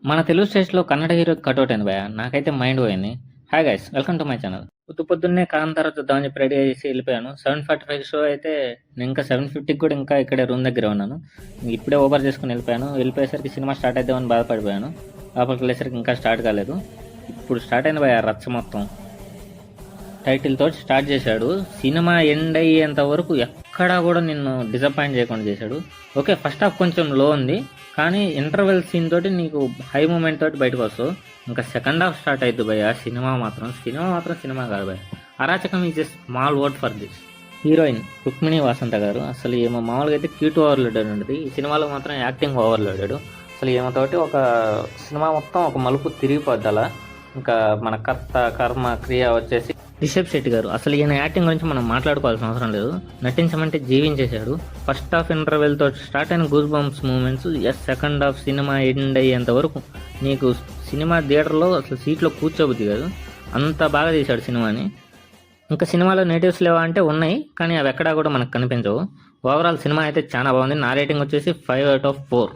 మన తెలుగు స్టేట్స్‌లో Kannada hero cutout అయింది భయ్యా. నాకైతే మైండ్ పోయింది. Hi guys welcome to my channel. పొద్దున్నే కాంతార చూద్దామని చెప్పి రెడీ అయ్యేసి వెళ్ళిపోయాను. 7:45 షో అయితే నేను ఇంకా 7:50కి కూడా ఇంకా ఇక్కడే రూమ్ దగ్గర ఉన్నాను. ఇప్పుడే ఓవర్ చేసుకుని వెళ్ళిపోయాను. వెళ్ళిపోయేసరికి సినిమా స్టార్ట్ అయిద్దామని బాధపడిపోయాను. లోపలికి వెళ్ళేసరికి ఇంకా స్టార్ట్ కాలేదు. ఇప్పుడు స్టార్ట్ అయింది భయ్యా రచ్చ మొత్తం. టైటిల్ తోటి స్టార్ట్ చేశాడు. సినిమా ఎండ్ అయ్యేంత వరకు ఎక్కడా కూడా నిన్ను డిసప్పాయింట్ చేయకుండా చేశాడు. ఓకే, ఫస్ట్ హాఫ్ కొంచెం లో ఉంది, కానీ ఇంటర్వెల్ సీన్ తోటి నీకు హై మూమెంట్ తోటి బయటకు వస్తావు. ఇంకా సెకండ్ హాఫ్ స్టార్ట్ అవుతుంది భయ్య. సినిమా మాత్రం సినిమా కాదు భయ్య. అరాచకం is a small word for this. Heroine Rukmini Vasantha గారు అసలు ఏమో మామూలుగా అయితే క్యూట్ ఓవర్లోడెడ్ ఉంటుంది. ఈ సినిమాలో మాత్రం యాక్టింగ్ ఓవర్లోడెడ్. అసలు ఏమతోటి ఒక సినిమా మొత్తం ఒక మలుపు తిరిగిపోద్ది అలా. ఇంకా మన కర్త కర్మ క్రియ వచ్చేసి రిషబ్ శెట్టి గారు. అసలు ఈయన యాక్టింగ్ గురించి మనం మాట్లాడుకోవాల్సిన అవసరం లేదు. నటించమంటే జీవించేశాడు. ఫస్ట్ హాఫ్ ఇంటర్వెల్ తోటి స్టార్ట్ అయిన goose bumps moments second half cinema end అయ్యేంత వరకు నీకు సినిమా థియేటర్లో అసలు సీట్లో కూర్చోబుద్ది కాదు. అంత బాగా తీశాడు సినిమాని. ఇంకా సినిమాలో నెగిటివ్స్ లేవా అంటే ఉన్నాయి, కానీ అవి ఎక్కడా కూడా మనకు కనిపించవు. ఓవరాల్ సినిమా అయితే చాలా బాగుంది. నా రేటింగ్ వచ్చేసి 5/4.